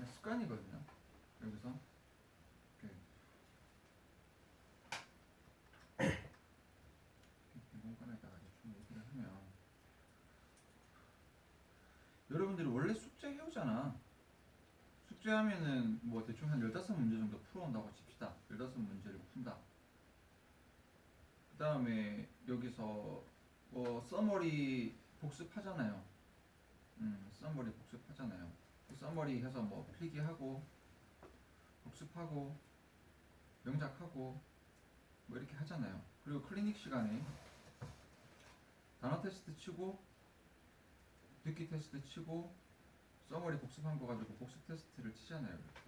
습관이거든요. 여기서 공간에다가 대충 얘기를 하면 여러분들이 원래 숙제 해오잖아. 숙제하면은 뭐 대충 한 15문제 정도 풀어온다고 칩시다. 15문제를 푼다. 그 다음에 여기서 뭐 서머리 복습하잖아요. 서머리 복습하잖아요. 서머리 해서 뭐 필기하고 복습하고 명작하고 뭐 이렇게 하잖아요. 그리고 클리닉 시간에 단어 테스트 치고 듣기 테스트 치고 서머리 복습한 거 가지고 복습 테스트를 치잖아요. 이렇게.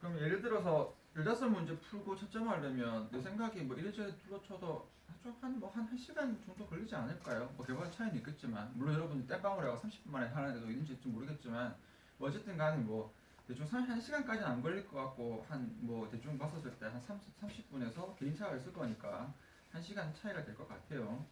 그럼 예를 들어서 15문제 풀고 채점하려면 내 생각에 뭐 이래저래 둘러쳐도 한 시간 정도 걸리지 않을까요? 뭐 개발 차이는 있겠지만 물론 여러분이 땜빵을 해서 30분 만에 하는 애도 있는지 좀 모르겠지만 뭐 어쨌든 간에 뭐 대충 1시간까지는 안 걸릴 것 같고 한 뭐 대충 봤었을 때 한 30분에서 개인차가 있을 거니까 1시간 차이가 될 것 같아요.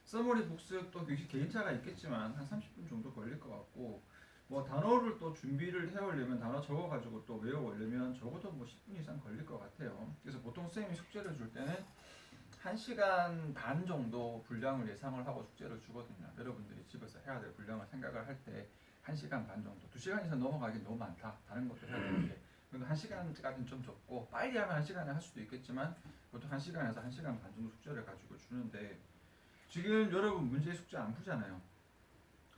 서머리 복습도 개인차가 있겠지만 한 30분 정도 걸릴 것 같고 뭐 단어를 또 준비를 해오려면 단어 적어가지고 또 외워오려면 적어도 뭐 10분 이상 걸릴 것 같아요. 그래서 보통 선생님이 숙제를 줄 때는 1시간 반 정도 분량을 예상을 하고 숙제를 주거든요. 여러분들이 집에서 해야 될 분량을 생각을 할 때 1시간 반 정도. 2시간 이상 넘어가긴 너무 많다. 다른 것도 해야 되는데. 근데 1시간까지는 좀 적고 빨리 하면 1시간에 할 수도 있겠지만 보통 1시간에서 1시간 반 정도 숙제를 가지고 주는데 지금 여러분 문제 숙제 안 푸잖아요.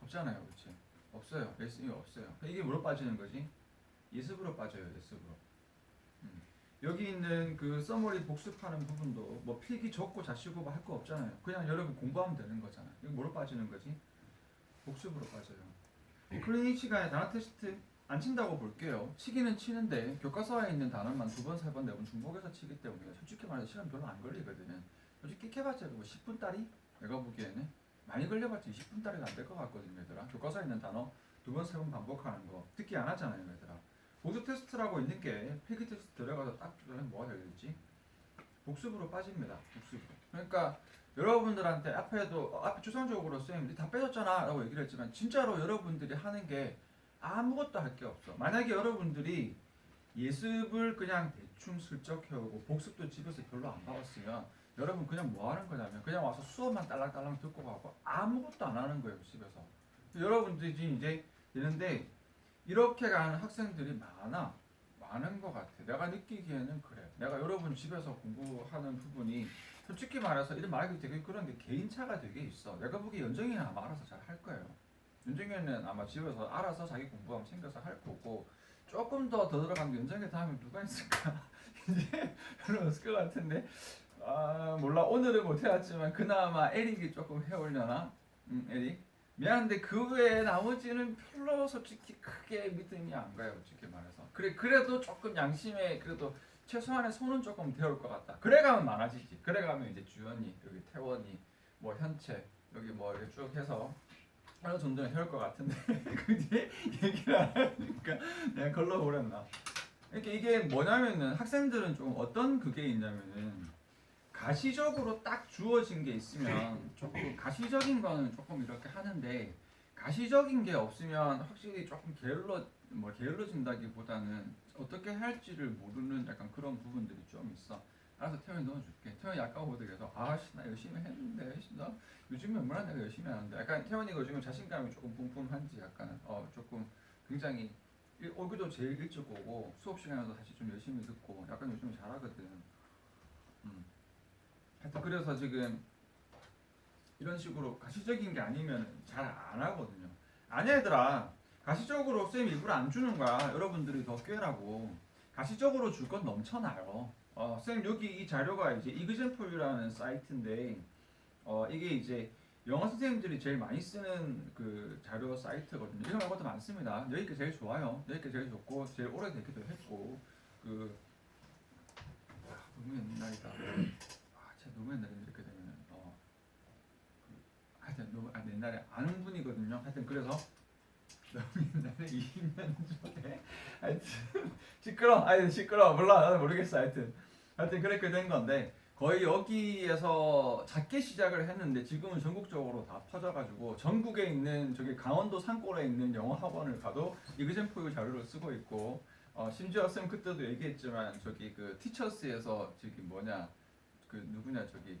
없잖아요. 그렇지? 없어요. 예습이 없어요. 이게 뭐로 빠지는 거지? 예습으로 빠져요. 예습으로. 여기 있는 그 서머리 복습하는 부분도 뭐 필기 적고 자시고 할 거 없잖아요. 그냥 여러분 공부하면 되는 거잖아. 이거 뭐로 빠지는 거지? 복습으로 빠져요. 클리닉 시간에 단어 테스트 안 친다고 볼게요. 치기는 치는데 교과서에 있는 단어만 2번, 3번, 4번 중복해서 치기 때문에 솔직히 말해서 시간 별로 안 걸리거든요. 솔직히 해봤자 뭐 10분짜리? 내가 보기에는 많이 걸려봤자 20분짜리가 안 될 것 같거든요. 얘들아. 교과서에 있는 단어 2번, 3번 반복하는 거 듣기 안 하잖아요. 얘들아. 복습 테스트라고 있는 게 필기 테스트 들어가서 딱 뭐가 되겠지? 복습으로 빠집니다. 복습으로. 그러니까 여러분들한테 앞에 추상적으로 쌤, 다 빼줬잖아 라고 얘기를 했지만 진짜로 여러분들이 하는 게 아무것도 할 게 없어. 만약에 여러분들이 예습을 그냥 대충 슬쩍 해오고 복습도 집에서 별로 안 봐왔으면 여러분 그냥 뭐 하는 거냐면 그냥 와서 수업만 딸랑딸랑 듣고 가고 아무것도 안 하는 거예요. 집에서. 여러분들이 이제 되는데 이렇게 가는 학생들이 많은 것 같아. 내가 느끼기에는 그래. 내가 여러분 집에서 공부하는 부분이 솔직히 말해서 이런 말이 되게 그런 게 개인차가 되게 있어. 내가 보기에 연정이는 아마 알아서 잘 할 거예요. 연정이는 아마 집에서 알아서 자기 공부하면 챙겨서 할 거고 조금 더 들어가면 연정이 다음에 누가 있을까? 이제 별로 없을 것 같은데 아 몰라. 오늘은 못 해왔지만 그나마 에릭이 조금 해오려나? 에릭? 미안한데 그 외에 나머지는 별로 솔직히 크게 믿음이 안 가요. 솔직히 말해서. 그래도 조금 양심에 그래도 최소한의 손은 조금 데울 것 같다. 그래가면 많아지지. 그래가면 이제 주연이 여기 태원이 뭐 현채 여기 뭐 이렇게 쭉 해서 어느 정도는 해올 것 같은데 그 뒤에 얘기를 안 하니까 내가 걸러버렸나. 그러니까 이게 뭐냐면은 학생들은 좀 어떤 그게 있냐면은 가시적으로 딱 주어진 게 있으면 조금 가시적인 거는 조금 이렇게 하는데 가시적인 게 없으면 확실히 조금 게을러진다기보다는 어떻게 할지를 모르는 약간 그런 부분들이 좀 있어. 알아서 태연이 넣어줄게. 태연이 아까 보더라도 아씨 나 열심히 했는데 나 요즘에 얼마나 내가 열심히 하는데 약간 태연이가 요즘에 자신감이 조금 뿜뿜한지 약간 조금 굉장히 얼굴도 제일 일찍 오고 수업 시간에도 다시 좀 열심히 듣고 약간 요즘에 잘하거든. 음. 하여튼 그래서 지금 이런 식으로 가시적인 게 아니면 잘 안 하거든요. 아니 얘들아 가시적으로 쌤 일부러 안 주는 거야. 여러분들이 더 꿰라고. 가시적으로 줄 건 넘쳐나요. 쌤 여기 이 자료가 이제 이그젠플이라는 사이트인데 이게 이제 영어 선생님들이 제일 많이 쓰는 그 자료 사이트거든요. 이거 말고도 많습니다. 여기가 제일 좋아요. 여기가 제일 좋고 제일 오래되기도 했고 너무 옛날이다. 진짜 너무 옛날에 이렇게 되면 하여튼 너무 옛날에 아는 분이거든요. 하여튼 그래서 너무 옛날에 20년 전에 하여튼 시끄러. 몰라 나도 모르겠어. 하여튼 그렇게 된 건데 거의 여기에서 작게 시작을 했는데 지금은 전국적으로 다 퍼져가지고 전국에 있는 저기 강원도 산골에 있는 영어 학원을 가도 이그젠포유 자료를 쓰고 있고 심지어 쌤 그때도 얘기했지만 저기 그 티처스에서 저기 뭐냐 그 누구냐 저기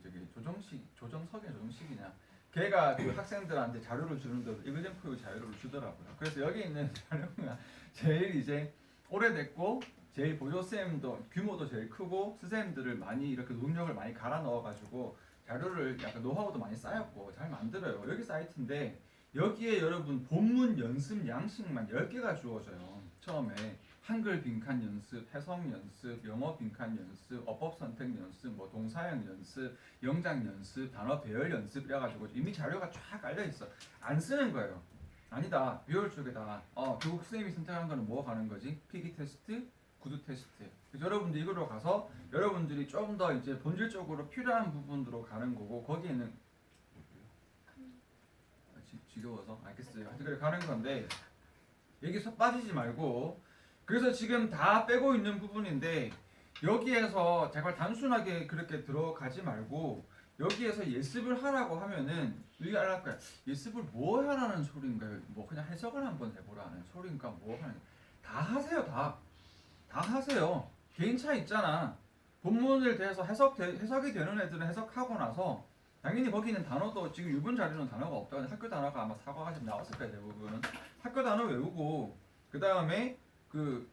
조정석이냐 걔가 그 학생들한테 자료를 주는데도 이그젠포유 자료를 주더라고요. 그래서 여기 있는 자료가 제일 이제 오래됐고 제일 보조쌤도 규모도 제일 크고 스쌤들을 많이 이렇게 노력을 많이 갈아 넣어가지고 자료를 약간 노하우도 많이 쌓였고 잘 만들어요. 여기 사이트인데 여기에 여러분 본문 연습 양식만 10개가 주어져요. 처음에 한글 빈칸 연습, 해석 연습, 영어 빈칸 연습, 어법 선택 연습, 뭐 동사형 연습, 영장 연습, 단어 배열 연습 이래가지고 이미 자료가 쫙 깔려 있어. 안 쓰는 거예요. 아니다. 비율 쪽에다 교국 선생님이 선택한 거는 뭐가 가는 거지? 필기 테스트, 구두 테스트. 그래서 여러분들 이걸로 가서 여러분들이 좀 더 이제 본질적으로 필요한 부분으로 가는 거고 거기에는 지겨워서 알겠어요. 하여튼 그래 가는 건데 여기서 빠지지 말고 그래서 지금 다 빼고 있는 부분인데 여기에서 제발 단순하게 그렇게 들어가지 말고 여기에서 예습을 하라고 하면은 이게 알할 거야. 예습을 뭐 하라는 소린가요? 뭐 그냥 해석을 한번 해보라는 소린가 뭐 하는 다 하세요 다. 다 하세요. 개인 차 있잖아. 본문을 대해서 해석이 되는 애들은 해석하고 나서 당연히 거기 있는 단어도 지금 유분 자료는 단어가 없다. 학교 단어가 아마 사과가 좀 나왔을 거예요 대부분은. 학교 단어 외우고 그 다음에 그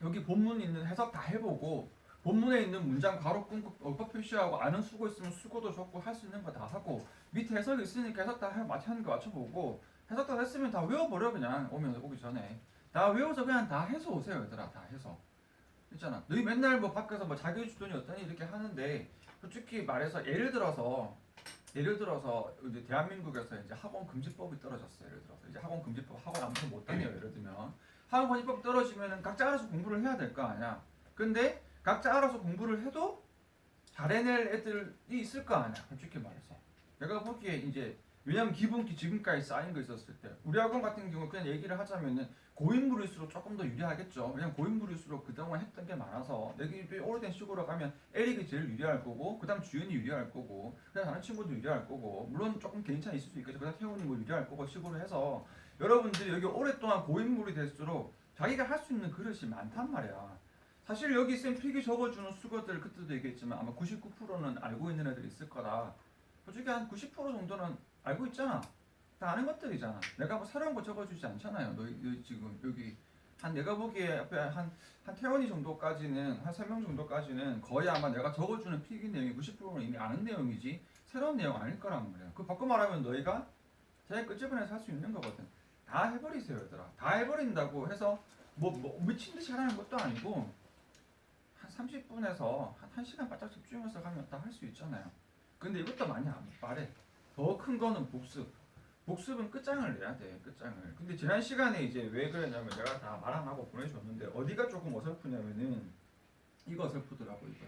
여기 본문 있는 해석 다 해보고 본문에 있는 문장 괄호 끊고 어법 표시하고 아는 수고 있으면 수고도 적고 할 수 있는 거 다 하고 밑에 해석이 있으니까 해석 다 하는 거 맞춰보고 해석 다 했으면 다 외워버려 그냥 오기 전에 다 외워서 그냥 다 해서 오세요 얘들아 다 해서 있잖아 너희 맨날 뭐 밖에서 뭐 자기 주도니 어떠니 이렇게 하는데 솔직히 말해서 예를 들어서 이제 대한민국에서 이제 학원 금지법이 떨어졌어요. 예를 들어서 이제 학원 금지법 학원 아무튼 못 다녀요. 예를 들면 학원 금지법 떨어지면은 각자 알아서 공부를 해야 될 거 아니야. 근데 각자 알아서 공부를 해도 잘해낼 애들이 있을 거 아니야. 솔직히 말해서 내가 보기에 이제 왜냐면 기본기 지금까지 쌓인 거 있었을 때 우리 학원 같은 경우 그냥 얘기를 하자면은 고인물일수록 조금 더 유리하겠죠. 왜냐면 고인물일수록 그동안 했던 게 많아서 내가 오래된 시골로 가면 에릭이 제일 유리할 거고 그 다음 주연이 유리할 거고 그 다음 다른 친구도 유리할 거고 물론 조금 개인 차이 있을 수 있겠죠. 그 다음 태훈이 뭐 유리할 거고 식으로 해서 여러분들이 여기 오랫동안 고인물이 될수록 자기가 할 수 있는 그릇이 많단 말이야. 사실 여기 쌤 필기 적어주는 수거들 그때도 얘기했지만 아마 99%는 알고 있는 애들이 있을 거다. 솔직히 한 90% 정도는 알고 있잖아. 다 아는 것들이잖아. 내가 뭐 새로운 거 적어주지 않잖아요. 너희 지금 여기 한 내가 보기에 앞에 한 태원이 정도까지는 한 3명 정도까지는 거의 아마 내가 적어주는 필기 내용이 90%는 이미 아는 내용이지 새로운 내용 아닐 거란 말이야. 그 바꿔 말하면 너희가 제일 끝집어내서 할 수 있는 거거든. 다 해버리세요 얘들아. 다 해버린다고 해서 뭐 미친 듯이 하라는 것도 아니고 한 30분에서 한 1시간 바짝 집중해서 가면 다 할 수 있잖아요. 근데 이것도 많이 안 말해. 더 큰 거는 복습. 복습은 끝장을 내야 돼. 끝장을. 근데 지난 시간에 이제 왜 그랬냐면 내가 다 말 안 하고 보내줬는데 어디가 조금 어설프냐면은 이거 어설프더라고 이거.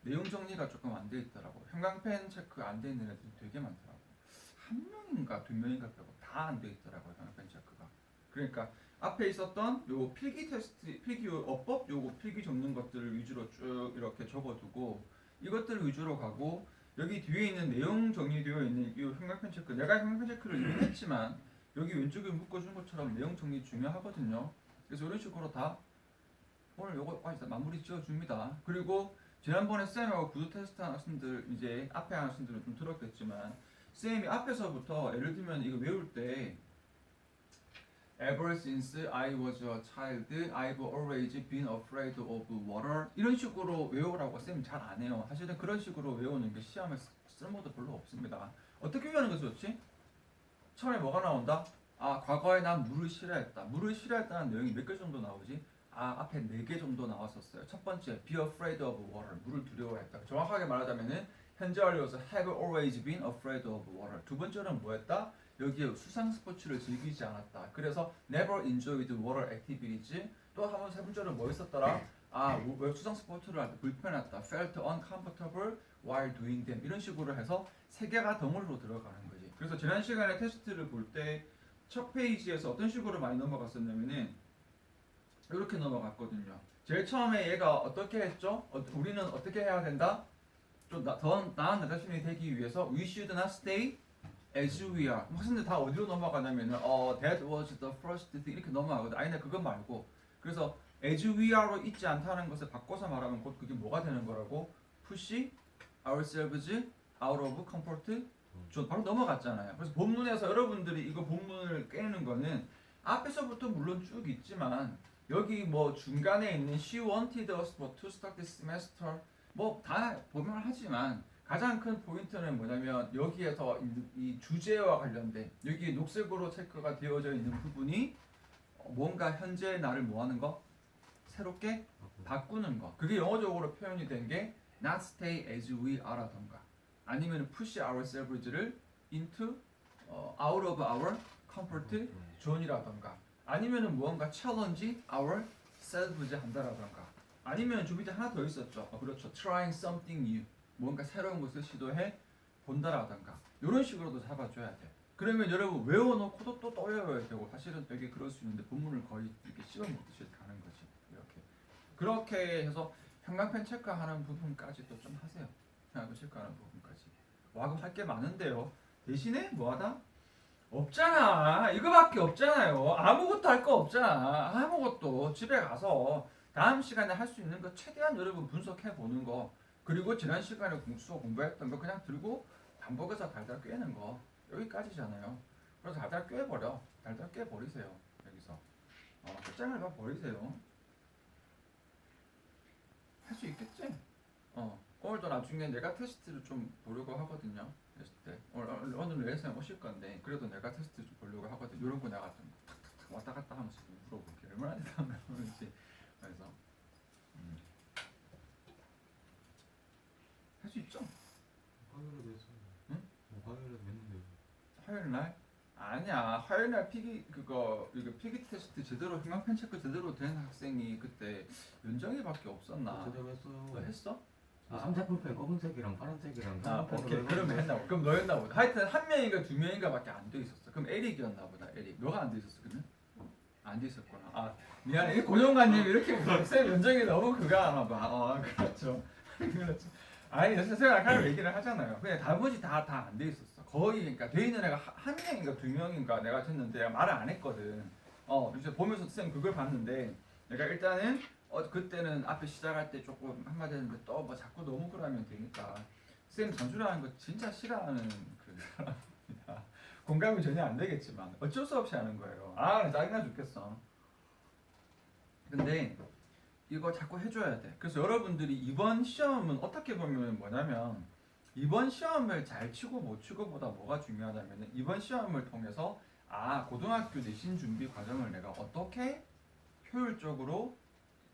내용 정리가 조금 안 돼 있더라고. 형광펜 체크 안 돼 있는 애들이 되게 많더라고. 한 명인가 두 명인가 빼고 다 안 돼 있더라고 형광펜 체크가. 그러니까 앞에 있었던 요 필기 테스트, 필기 어법 요거 필기 적는 것들을 위주로 쭉 이렇게 적어두고 이것들 위주로 가고 여기 뒤에 있는 내용 정리되어 있는 이 형광펜 체크 내가 형광펜 체크를 이미 했지만 여기 왼쪽에 묶어준 것처럼 내용 정리 중요하거든요. 그래서 이런 식으로 다 오늘 요거까지 마무리 지어줍니다. 그리고 지난번에 쌤하고 구두 테스트 한 학생들 이제 앞에 한 학생들은 좀 들었겠지만 쌤이 앞에서부터 예를 들면 이거 외울 때 Ever since I was a child, I've always been afraid of water. 이런 식으로 외우라고 쌤이 잘 안 해요. 사실은 그런 식으로 외우는 게 시험에 쓸모도 별로 없습니다. 어떻게 외우는 게 좋지? 처음에 뭐가 나온다? 아, 과거에 난 물을 싫어했다. 물을 싫어했다는 내용이 몇 개 정도 나오지? 아, 앞에 4개 정도 나왔었어요. 첫 번째, be afraid of water. 물을 두려워했다. 정확하게 말하자면은 현재 완료에서 have always been afraid of water. 두 번째는 뭐였다? 여기에 수상 스포츠를 즐기지 않았다. 그래서 never enjoyed water activities. 또 한 번 세 번째는 뭐 있었더라? 아, 수상 스포츠를 할 때 불편했다. felt uncomfortable while doing them. 이런 식으로 해서 세 개가 덩어리로 들어가는 거지. 그래서 지난 시간에 테스트를 볼 때 첫 페이지에서 어떤 식으로 많이 넘어갔었냐면은 이렇게 넘어갔거든요. 제일 처음에 얘가 어떻게 했죠? 우리는 어떻게 해야 된다? 더 나은 나 자신이 되기 위해서 we should not stay as we are. 학생들 다 어디로 넘어가냐면은 that was the first thing 이렇게 넘어가거든. 아니 그거 말고 그래서 as we are로 있지 않다는 것을 바꿔서 말하면 곧 그게 뭐가 되는 거라고? push ourselves out of comfort zone 바로 넘어갔잖아요. 그래서 본문에서 여러분들이 이거 본문을 깨는 거는 앞에서부터 물론 쭉 있지만 여기 뭐 중간에 있는 she wanted us to start this semester 뭐 다 보면 하지만 가장 큰 포인트는 뭐냐면 여기에서 이 주제와 관련된 여기 녹색으로 체크가 되어져 있는 부분이 뭔가 현재의 나를 뭐하는 거? 새롭게 바꾸는 거. 그게 영어적으로 표현이 된 게 not stay as we are라던가 아니면 push ourselves를 into out of our comfort zone이라던가 아니면은 무언가 challenge ourselves 한다라던가 아니면 좀 이제 하나 더 있었죠. 그렇죠. trying something new. 뭔가 새로운 것을 시도해 본다라던가 이런 식으로도 잡아줘야 돼. 그러면 여러분 외워놓고도 또 외워야 되고 사실은 되게 그럴 수 있는데 본문을 거의 이렇게 씹어먹듯이 가는 거지. 이렇게 그렇게 해서 형광펜 체크하는 부분까지도 좀 하세요. 형광펜 체크하는 부분까지. 와 그럼 할 게 많은데요. 대신에 뭐하다? 없잖아. 이거밖에 없잖아요. 아무것도 할 거 없잖아. 아무것도 집에 가서 다음 시간에 할 수 있는 거 최대한 여러분 분석해 보는 거. 그리고 지난 시간에 수업 공부했던 거 그냥 들고 반복해서 달달 꿰는 거 여기까지잖아요. 그래서 달달 꿰버려. 달달 꿰버리세요. 여기서 끝장을 봐 버리세요. 할 수 있겠지? 오늘도 나중에 내가 테스트를 좀 보려고 하거든요. 했을 때 오늘 레슨 오실 건데 그래도 내가 테스트 좀 보려고 하거든. 이런 거 내가 좀 탁탁탁 왔다 갔다 하면서 좀 물어볼게. 얼마나 대단한지. 그래서 할 수 있죠? 화요일에도 했어. 응? 화요일에도 했는데. 화요일 날? 아니야. 화요일 날 이거 필기 테스트 제대로 형광펜 체크 제대로 된 학생이 그때 윤정이밖에 없었나? 제대로 했어요. 너 했어? 삼색펜 검은색이랑 파란색이랑 오케이. 그러면 했나 보다. 그럼 너였나 보다. 하여튼 한 명인가 두 명인가밖에 안 돼 있었어. 그럼 에릭이었나 보다. 에릭. 너가 안 돼 있었어 그러면? 안 돼 있었구나. 미안해. 고정관념 이렇게 쌤 윤정이 너무 그거 하나 봐. 그렇죠. 그렇죠. 아니 선생님 아까 얘기를 하잖아요. 그냥 나머지 다 안 돼 있었어. 거의 그러니까 돼 있는 애가 한 명인가 두 명인가 내가 했는데 내가 말을 안 했거든. 이제 보면서 쌤 그걸 봤는데 내가 일단은 그때는 앞에 시작할 때 조금 한마디 했는데 또 뭐 자꾸 너무 그러면 되니까 쌤 잔소리하는 거 진짜 싫어하는 그 사람입니다. 공감이 전혀 안 되겠지만 어쩔 수 없이 하는 거예요. 짜증나 죽겠어. 근데 이거 자꾸 해줘야 돼. 그래서 여러분들이 이번 시험은 어떻게 보면 뭐냐면 이번 시험을 잘 치고 못 치고보다 뭐가 중요하냐면 이번 시험을 통해서 고등학교 내신 준비 과정을 내가 어떻게 효율적으로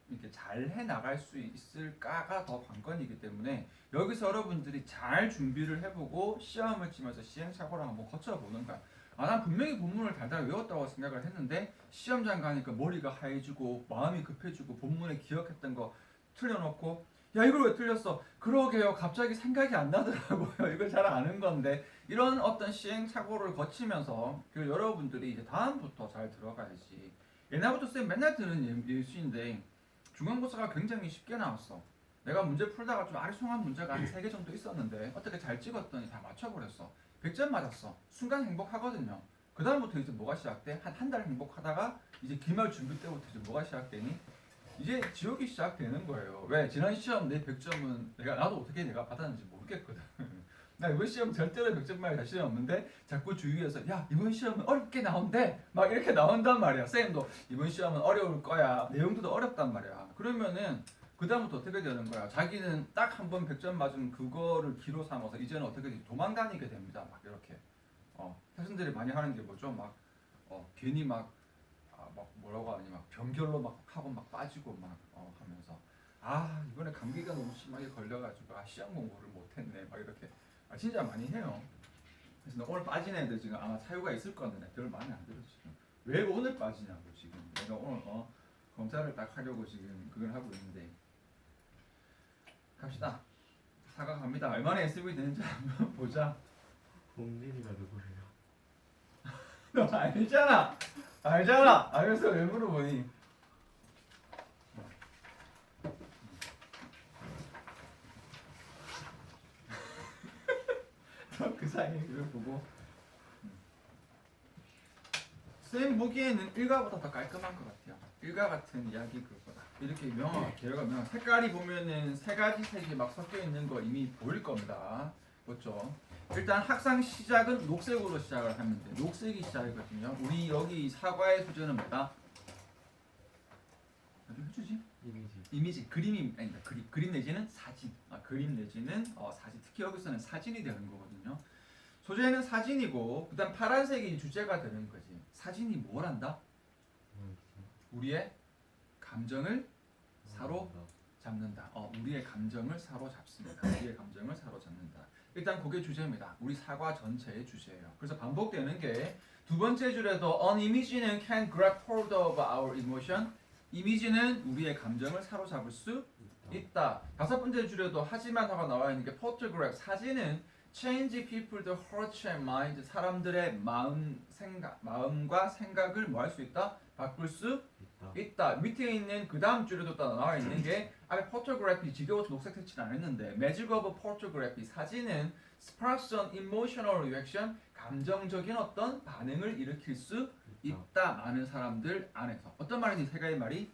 이렇게 잘 해나갈 수 있을까가 더 관건이기 때문에 여기서 여러분들이 잘 준비를 해보고 시험을 치면서 시행착오를 한번 거쳐보는 거야. 난 분명히 본문을 달달 외웠다고 생각을 했는데 시험장 가니까 머리가 하얘지고 마음이 급해지고 본문에 기억했던 거 틀려놓고 야 이걸 왜 틀렸어? 그러게요. 갑자기 생각이 안 나더라고요. 이거 잘 아는 건데 이런 어떤 시행착오를 거치면서 여러분들이 이제 다음부터 잘 들어가야지. 옛날부터 쌤 맨날 듣는 예시인데 중간고사가 굉장히 쉽게 나왔어. 내가 문제 풀다가 좀 아리송한 문제가 한 3개 정도 있었는데 어떻게 잘 찍었더니 다 맞춰버렸어. 100점 맞았어. 순간 행복하거든요. 그 다음부터 이제 뭐가 시작돼? 한 달 행복하다가 이제 기말 준비 때부터 이제 뭐가 시작되니? 이제 지옥이 시작되는 거예요. 왜? 지난 시험 내 100점은 나도 어떻게 내가 받았는지 모르겠거든. 나 이번 시험 절대로 100점 맞을 자신이 없는데 자꾸 주위에서 야 이번 시험은 어렵게 나온대 막 이렇게 나온단 말이야. 쌤도 이번 시험은 어려울 거야. 내용도 어렵단 말이야. 그러면은 그 다음부터 어떻게 되는 거야? 자기는 딱 한 번 100점 맞은 그거를 기로 삼아서 이제는 어떻게 되지? 도망다니게 됩니다. 막 이렇게 학생들이 많이 하는 게 뭐죠? 막 괜히 막 뭐라고 하니 막 변결로 막 하고 막 빠지고 막 하면서 이번에 감기가 너무 심하게 걸려가지고 시험 공부를 못했네 막 이렇게 진짜 많이 해요. 그래서 오늘 빠진 애들 지금 아마 사유가 있을 건데 별 마음에 안 들어 지금. 왜 오늘 빠지냐고 지금. 내가 오늘 검사를 딱 하려고 지금 그걸 하고 있는데 갑시다. 사과 갑니다. 얼마나 SB 되는지 한번 보자. 본인이라 누구래요? 너 알잖아. 알면서 왜 물어보니? 이걸 보고 쌤 보기에는 일가보다 더 깔끔한 것 같아요. 일가 같은 이야기 그거다. 이렇게 명확 개요가 명확. 색깔이 보면은 세 가지 색이 막 섞여 있는 거 이미 보일 겁니다. 그렇죠? 일단 학상 시작은 녹색으로 시작을 하면 돼. 녹색이 시작이거든요. 우리 여기 사과의 소재는 뭐다? 어디 해주지? 이미지 그림이 아니다. 그림 내지는 사진. 그림 내지는 사진. 특히 여기서는 사진이 되는 거거든요. 소재는 사진이고 그다음 파란색이 주제가 되는 거지. 사진이 뭘 한다? 우리의 감정을 사로잡는다. 우리의 감정을 사로잡습니다. 우리의 감정을 사로잡는다. 일단 그게 주제입니다. 우리 사과 전체의 주제예요. 그래서 반복되는 게 두 번째 줄에도 an image는 can grab hold of our emotion. 이미지는 우리의 감정을 사로잡을 수 있다. 다섯 번째 줄에도 하지만 하고 나와 있는 게 photograph. 사진은 change people's hearts and minds. 사람들의 마음과 생각을 뭐 할 수 있다? 바꿀 수 있다. 밑에 있는 그 다음 줄에도 또 나와 있는 게 앞에 photography 지겨워서 녹색 색칠을 안 했는데 magic of photography. 사진은 sparks an emotional reaction. 감정적인 어떤 반응을 일으킬 수 있다. 많은 사람들 안에서. 어떤 말인지 세 가지 말이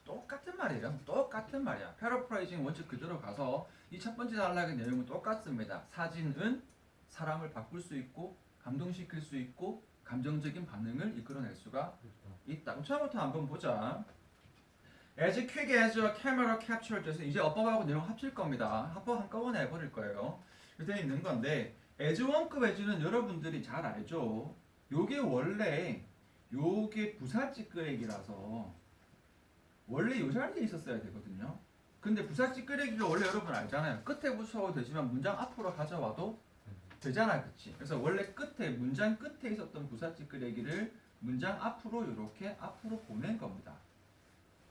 똑같은 말이에요. 똑같은 말이야. 패러프라이징 원칙 그대로 가서 이 첫 번째 단락의 내용은 똑같습니다. 사진은 사람을 바꿀 수 있고 감동시킬 수 있고 감정적인 반응을 이끌어낼 수가 있다. 그럼 처음부터 한번 보자. As quick as a camera captured. 이제 어법하고 내용 합칠 겁니다. 합법 한꺼번에 해버릴 거예요. 이렇게 있는 건데 as one급 as는 여러분들이 잘 알죠. 요게 원래 요게 부사찌끄레기라서 원래 요 자리에 있었어야 되거든요. 근데 부사찌끄레기를 원래 여러분 알잖아요. 끝에 붙여도 되지만 문장 앞으로 가져와도 되잖아, 그치? 그래서 원래 끝에 문장 끝에 있었던 부사찌끄레기를 문장 앞으로 이렇게 앞으로 보낸 겁니다.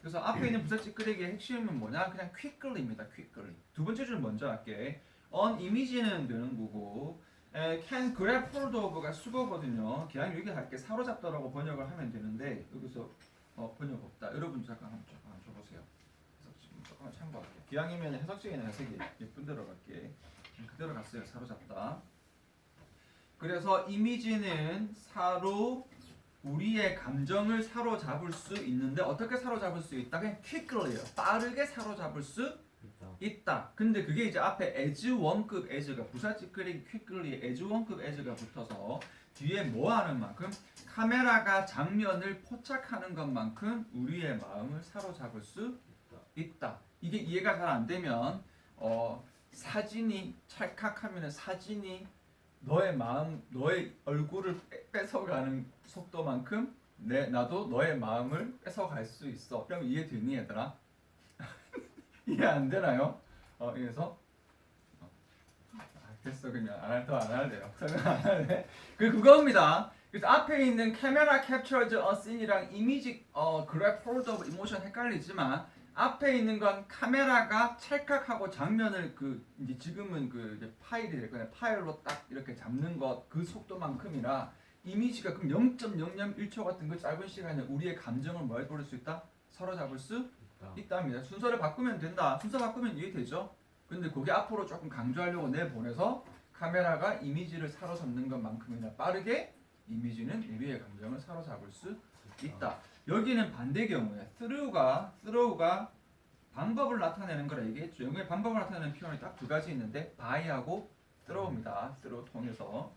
그래서 앞에 있는 부사찌끄레기의 핵심은 뭐냐? 그냥 quickly입니다. quickly. 두 번째 줄 먼저 할게. on image는 되는 거고 can grab hold of가 수거거든요. 그냥 여기 할게. 사로잡다라고 번역을 하면 되는데 여기서 번역 없다. 여러분 잠깐 한번 줘보세요. 해석지 조금만 참고할게요. 기왕이면 해석지에는 해석이 예쁜 대로 갈게. 그대로 갔어요. 사로잡다. 그래서 이미지는 우리의 감정을 사로잡을 수 있는데 어떻게 사로잡을 수 있다? 그냥 quickly예요. 빠르게 사로잡을 수 있다. 근데 그게 이제 앞에 as one급 as가 부사찌끄레기 quickly as one급 as가 붙어서 뒤에 뭐 하는 만큼 카메라가 장면을 포착하는 것만큼 우리의 마음을 사로잡을 수 있다. 이게 이해가 잘 안 되면 사진이 찰칵하면 사진이 너의 마음, 너의 얼굴을 뺏어가는 속도만큼 나도 너의 마음을 뺏어갈 수 있어. 그럼 이해되니 얘들아? 이해 안 되나요? 그래서 됐어 그냥 더 안 할래요. 설명 안 할래. 그거입니다. 그래서 앞에 있는 카메라 captures a scene이랑 이미지 grab hold of emotion 헷갈리지만 앞에 있는 건 카메라가 찰칵하고 장면을 이제 지금은 이제 파일이 될 거예요. 파일로 딱 이렇게 잡는 것 그 속도만큼이라 이미지가 그럼 0.001초 같은 그 짧은 시간에 우리의 감정을 뭐 해볼 수 있다? 사로잡을 수 있답니다. 순서를 바꾸면 된다. 순서 바꾸면 이해되죠? 근데 그게 앞으로 조금 강조하려고 내보내서 카메라가 이미지를 사로잡는 것만큼이나 빠르게 이미지는 우리의 감정을 사로잡을 수 있다. 여기는 반대 경우에 throw가 방법을 나타내는 거라 얘기했죠. 영어의 방법을 나타내는 표현이 딱 두 가지 있는데 by하고 throw입니다. throw 통해서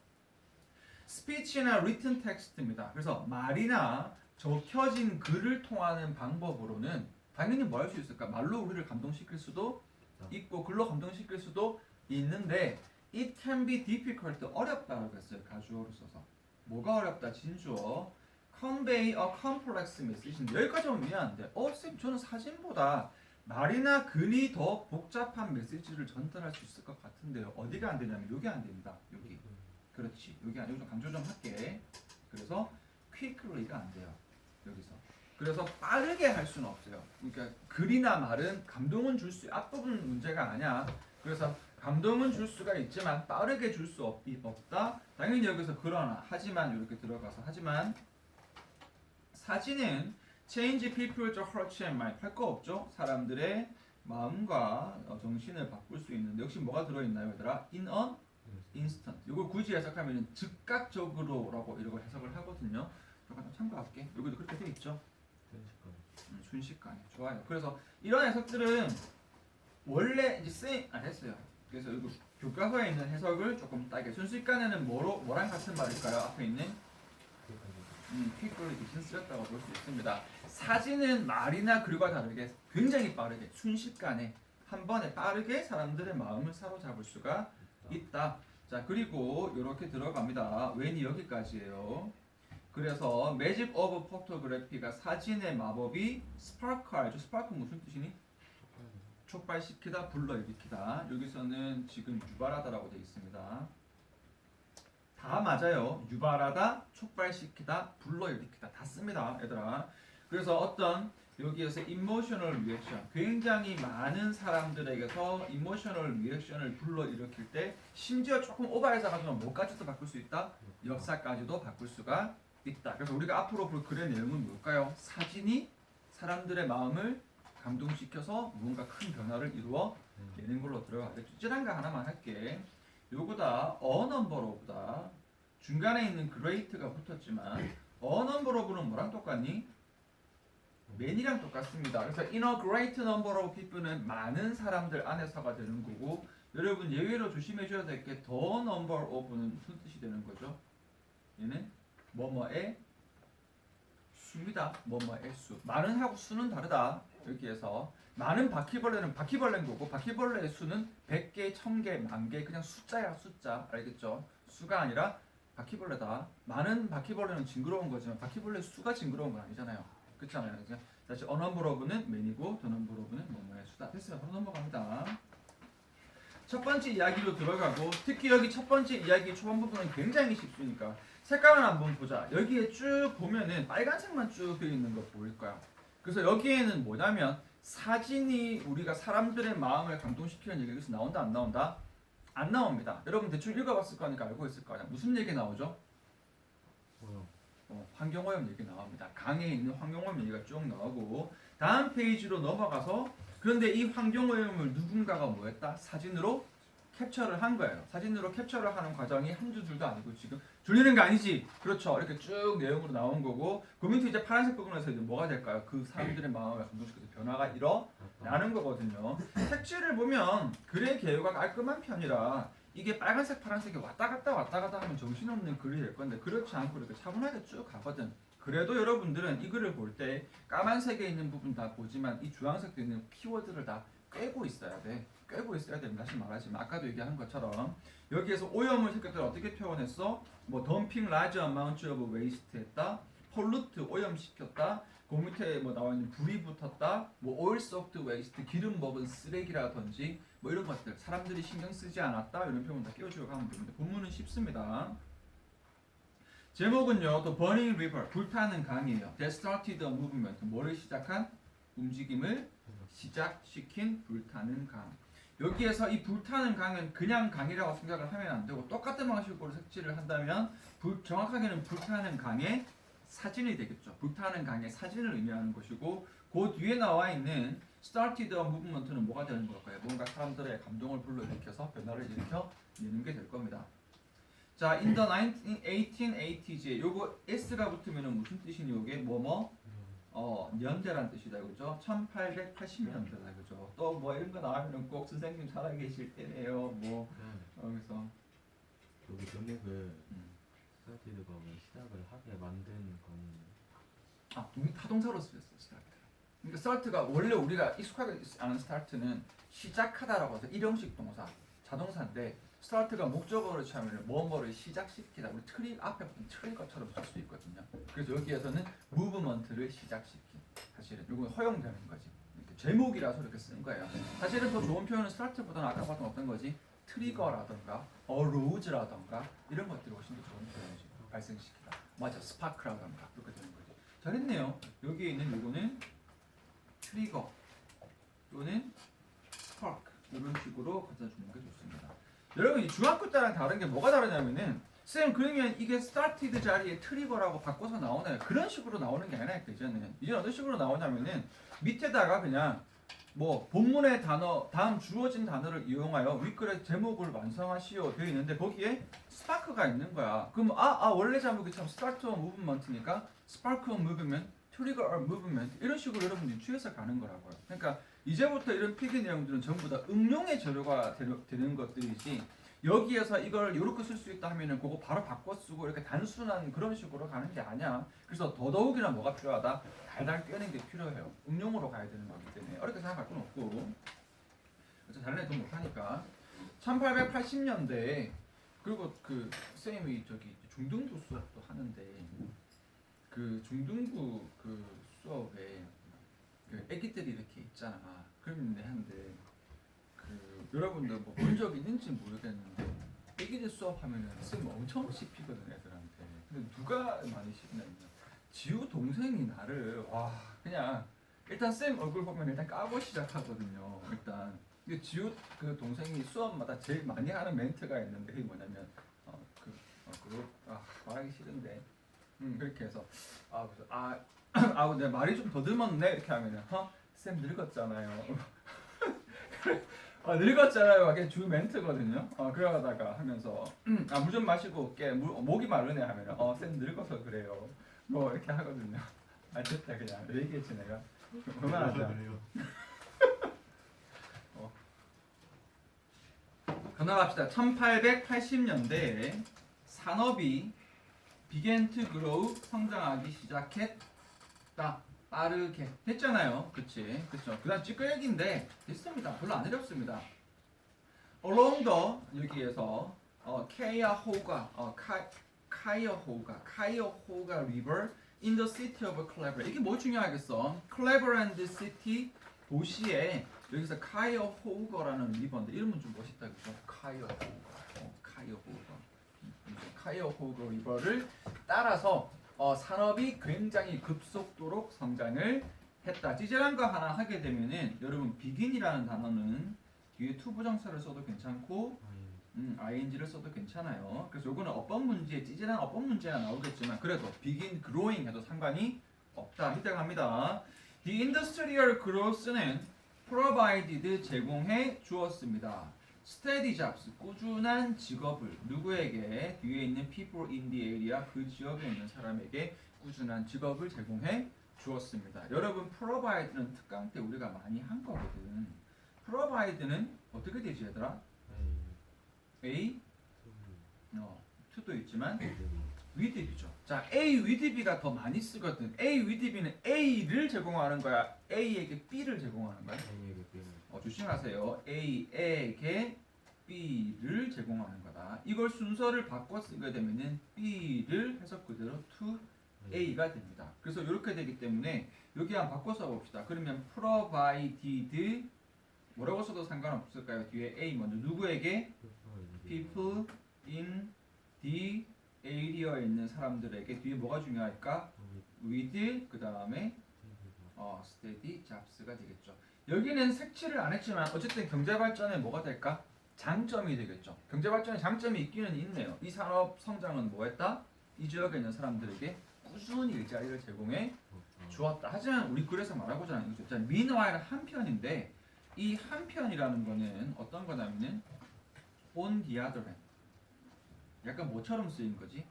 speech나 written text입니다. 그래서 말이나 적혀진 글을 통하는 방법으로는 당연히 뭐 할 수 있을까? 말로 우리를 감동시킬 수도 있고 글로 감동시킬 수도 있는데 it can be difficult 어렵다고 했어요. 가주어로 써서 뭐가 어렵다? 진주어 convey a complex message인데 여기까지 오면 이해하는데 쌤 저는 사진보다 말이나 글이 더 복잡한 메시지를 전달할 수 있을 것 같은데요. 어디가 안 되냐면 여기 안 된다. 여기 그렇지. 여기 좀 강조 좀 할게. 그래서 quickly가 안 돼요. 여기서 그래서 빠르게 할 수는 없어요. 그러니까 글이나 말은 감동은 줄 수 앞부분 문제가 아니야. 그래서 감동은 줄 수가 있지만 빠르게 줄 수 없다. 당연히 여기서 그러나 하지만 이렇게 들어가서 하지만 사진은 change people's hearts and mind 할 거 없죠. 사람들의 마음과 정신을 바꿀 수 있는데 역시 뭐가 들어있나요, 얘들아? in a instant. 이걸 굳이 해석하면 즉각적으로라고 이렇게 해석을 하거든요. 이거 좀 참고할게. 여기도 그렇게 돼 있죠. 순식간에. 좋아요. 그래서 이런 해석들은 원래 이제 했어요. 그래서 이거 교과서에 있는 해석을 조금 따게. 순식간에는 뭐랑 같은 말일까요? 앞에 있는 퀵으로 대신 쓰였다고 볼 수 있습니다. 사진은 말이나 글과 다르게 굉장히 빠르게 순식간에 한 번에 빠르게 사람들의 마음을 사로잡을 수가 있다. 자, 그리고 이렇게 들어갑니다. 웬이 여기까지예요. 그래서 매직 오브 포토그래피가 사진의 마법이 스파크 알죠? 스파크 무슨 뜻이니? 촉발시키다, 불러일으키다. 여기서는 지금 유발하다라고 되어 있습니다. 다 맞아요. 유발하다, 촉발시키다, 불러일으키다 다 씁니다, 얘들아. 그래서 어떤 여기에서 이모셔널 리액션, 굉장히 많은 사람들에게서 이모셔널 리액션을 불러일으킬 때 심지어 조금 오버해서 가지면 뭐까지도 바꿀 수 있다? 역사까지도 바꿀 수가 있다. 그래서 우리가 앞으로 볼 글의 내용은 뭘까요? 사진이 사람들의 마음을 감동시켜서 뭔가 큰 변화를 이루어 내는 걸로 들어가겠죠. 찌란 거 하나만 할게. 요거다 어넘버로보다 중간에 있는 great가 붙었지만 어넘버로브는 뭐랑 똑같니? many랑 똑같습니다. 그래서 in a great number of people는 많은 사람들 안에서가 되는 거고, 여러분 예외로 조심해 줘야 될 게 the number of는 무슨 뜻이 되는 거죠? 얘는 뭐뭐의 수입니다. 뭐뭐의 수. 많은 하고 수는 다르다. 이렇게 해서 많은 바퀴벌레는 바퀴벌레인 거고, 바퀴벌레의 수는 100개, 1000개, 만개 그냥 숫자야, 숫자. 알겠죠? 수가 아니라 바퀴벌레다. 많은 바퀴벌레는 징그러운 거지만 바퀴벌레 수가 징그러운 건 아니잖아요. 그렇잖아요. 다시 어넘버러브는 맨이고 더넘버러브는 뭐뭐의 수다. 됐어요. 바로 넘어갑니다. 첫 번째 이야기로 들어가고, 특히 여기 첫 번째 이야기 초반 부분은 굉장히 쉽으니까 색깔을 한번 보자. 여기에 쭉 보면은 빨간색만 쭉 되어 있는 거 보일 거야. 그래서 여기에는 뭐냐면 사진이 우리가 사람들의 마음을 감동시키는 얘기가 여기서 나온다 안 나온다? 안 나옵니다. 여러분 대충 읽어봤을 거니까 알고 있을 거야. 무슨 얘기 나오죠? 환경오염 얘기 나옵니다. 강에 있는 환경오염 얘기가 쭉 나오고, 다음 페이지로 넘어가서 그런데 이 환경오염을 누군가가 뭐 했다? 사진으로 캡처를 한 거예요. 사진으로 캡처를 하는 과정이 한두 줄도 아니고 지금 줄리는 게 아니지. 그렇죠. 이렇게 쭉 내용으로 나온 거고, 그 밑에 이제 파란색 부분에서 이제 뭐가 될까요? 그 사람들의 마음을 감동시켜서 변화가 일어나는 거거든요. 색지를 보면 글의 개요가 깔끔한 편이라 이게 빨간색 파란색이 왔다 갔다 하면 정신없는 글이 될 건데, 그렇지 않고 이렇게 차분하게 쭉 가거든. 그래도 여러분들은 이 글을 볼 때 까만색에 있는 부분 다 보지만 이 주황색에 있는 키워드를 다 꿰고 있어야 돼. 꿰고 있어야 됩니다. 다시 말하지만 아까도 얘기한 것처럼 여기에서 오염을 새끼들 어떻게 표현했어? 뭐 dumping large amount of waste 했다, pollute 오염시켰다, 그 밑에 뭐 나와 있는 불이 붙었다, 뭐 oil soaked waste 기름 먹은 쓰레기라든지 뭐 이런 것들 사람들이 신경 쓰지 않았다, 이런 표현 다 끼워주고 가면 됩니다. 본문은 쉽습니다. 제목은요, 또 burning river 불타는 강이에요. That started a movement 뭐를 시작한? 움직임을 시작시킨 불타는 강. 여기에서 이 불타는 강은 그냥 강이라고 생각을 하면 안 되고, 똑같은 방식으로 색칠을 한다면 정확하게는 불타는 강의 사진이 되겠죠. 불타는 강의 사진을 의미하는 것이고, 그 뒤에 나와 있는 started a movement는 뭐가 되는 걸까요? 뭔가 사람들의 감동을 불러일으켜서 변화를 일으켜 내는 게 될 겁니다. 자, in the 1880s 요거 s가 붙으면 무슨 뜻이니? 요게 뭐뭐? 년대란 뜻이다, 그죠? 1880년대다, 그죠? 또 뭐 이런 거 나오면 꼭 선생님 살아계실 때네요. 뭐 그래서 여기 전에 그 스타티드가 시작을 하게 만든 건 타동사로 쓰였어, 스타트. 그러니까 스타트가 원래 우리가 익숙하게 아는 스타트는 시작하다라고 해서 일형식 동사, 자동사인데, 스타트가 목적어로 취하면 뭐뭐를 시작시키다. 우리 트리 앞에 붙은 트리거처럼 쓸 수 있거든요. 그래서 여기에서는 무브먼트를 시작시킨. 사실은 이건 허용되는 거지. 이렇게 제목이라서 이렇게 쓴 거예요. 사실은 더 좋은 표현은 스타트보다는 아까 봤던 어떤 거지? 트리거라던가 어로우즈라던가 이런 것들이 훨씬 더 좋은 표현이지. 발생시키다. 맞아, 스파크라던가 그렇게 되는 거지. 잘했네요. 여기에 있는 요거는 트리거, 요는 스파크, 이런 식으로 갖다 주는 게 좋습니다. 여러분 이 중학교 때랑 다른 게 뭐가 다르냐면은 쌤 그러면 이게 started 자리에 트리거라고 바꿔서 나오나요? 그런 식으로 나오는 게 아니라니까 이제는. 이제 어떤 식으로 나오냐면은 밑에다가 그냥 뭐 본문의 단어 다음 주어진 단어를 이용하여 윗글의 제목을 완성하시오 되어 있는데 거기에 스파크가 있는 거야. 그럼 원래 제목이 참 start a movement니까 spark a movement, trigger a movement 이런 식으로 여러분들이 추해서 가는 거라고요. 그러니까 이제부터 이런 필기 내용들은 전부 다 응용의 재료가 되는 것들이지 여기에서 이걸 이렇게 쓸 수 있다 하면은 그거 바로 바꿔 쓰고 이렇게 단순한 그런 식으로 가는 게 아니야. 그래서 더더욱이나 뭐가 필요하다? 달달 꿰는 게 필요해요. 응용으로 가야 되는 거기 때문에 어렵게 생각할 건 없고. 그래서 다른 애도 못하니까. 1880년대에 그리고 그 쌤이 저기 중등부 수업도 하는데 그 중등부 그 수업에 그 애기들이 이렇게 있잖아. 그러면 하는데 그 여러분들 뭐 본 적 있는지 모르겠는데 애기들 수업하면은 쌤 엄청 씹히거든 애들한테. 근데 누가 많이 씹냐면 지우 동생이 나를 와 그냥 일단 쌤 얼굴 보면 일단 까고 시작하거든요. 일단 근데 지우 그 동생이 수업마다 제일 많이 하는 멘트가 있는데 그게 뭐냐면 말하기 싫은데 그렇게 해서 내 말이 좀 더듬었네 이렇게 하면은 쌤 늙었잖아요. 늙었잖아요. 그게 주 멘트거든요. 그러다가 하면서 물 좀 마시고 올게. 목이 마르네 하면은 쌤 늙어서 그래요. 뭐 이렇게 하거든요. 됐다 그냥 얘기했지 내가. 그만하자. 건너갑시다. 1880년대에 산업이 began to grow 성장하기 시작했다. 빠르게 됐잖아요. 그치? 그쵸? 그 다음 찌끄레기인데 됐습니다. 별로 안 어렵습니다. along the 여기에서 카이어호가 river in the city of Cleveland. 이게 뭐 중요하겠어? Cleveland city 도시에 여기서 카이어호거라는 리버인데 이름은 좀 멋있다 그죠? 카이어호거 리버를 따라서 산업이 굉장히 급속도로 성장을 했다. 찌질한 거 하나 하게 되면은 여러분 begin이라는 단어는 뒤에 to 부정사를 써도 괜찮고 ing를 써도 괜찮아요. 그래서 요거는 어법 문제에 찌질한 어법 문제가 나오겠지만 그래도 begin growing 해도 상관이 없다. 이때 갑니다. The industrial growth는 provided 제공해 주었습니다. steady jobs 꾸준한 직업을 누구에게 뒤에 있는 people in the area 그 지역에 있는 사람에게 꾸준한 직업을 제공해 주었습니다. 여러분 provide는 특강 때 우리가 많이 한 거거든. provide는 어떻게 되지 얘들아? A to도 있지만 with B죠. 자, A with B가 더 많이 쓰거든. A with B는 A를 제공하는 거야. A에게 B를 제공하는 거야. 조심하세요. A에게 B를 제공하는 거다. 이걸 순서를 바꿔 쓰게 되면은 B를 해석 그대로 to A가 됩니다. 그래서 이렇게 되기 때문에 여기 한번 바꿔서 봅시다. 그러면 provided 뭐라고 써도 상관없을까요? 뒤에 A 먼저 누구에게? people in the area에 있는 사람들에게 뒤에 뭐가 중요할까? with 그 다음에 steady jobs가 되겠죠. 여기는 색칠을 안 했지만 어쨌든 경제 발전에 뭐가 될까? 장점이 되겠죠. 경제 발전에 장점이 있기는 있네요. 이 산업 성장은 뭐했다? 이 지역에 있는 사람들에게 꾸준히 일자리를 제공해 주었다. 하지만 우리 글에서 말하고자 하는 것이 meanwhile 한편인데 이 한편이라는 거는 어떤 거냐면은 on the other hand 약간 뭐처럼 쓰인 거지?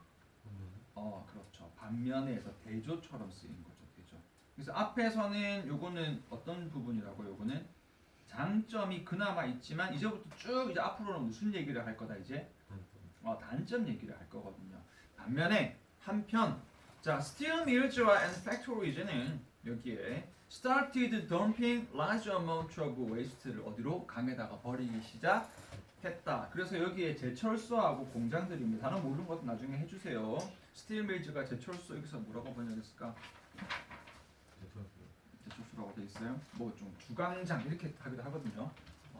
그렇죠. 반면에서 대조처럼 쓰인 거죠. 대조. 그래서 앞에서는 요거는 어떤 부분이라고 요거는 장점이 그나마 있지만 이제부터 쭉 이제 앞으로는 무슨 얘기를 할 거다 이제 단점 얘기를 할 거거든요. 반면에 한편 자 steel mills와 and factories는 여기에 started dumping large amount of waste를 어디로 강에다가 버리기 시작했다. 그래서 여기에 제철소하고 공장들입니다. 단어 모르는 것도 나중에 해주세요. steel mills가 제철소 여기서 뭐라고 번역했을까? 제철소라고 돼 있어요. 뭐 좀 주광장 이렇게 하기도 하거든요.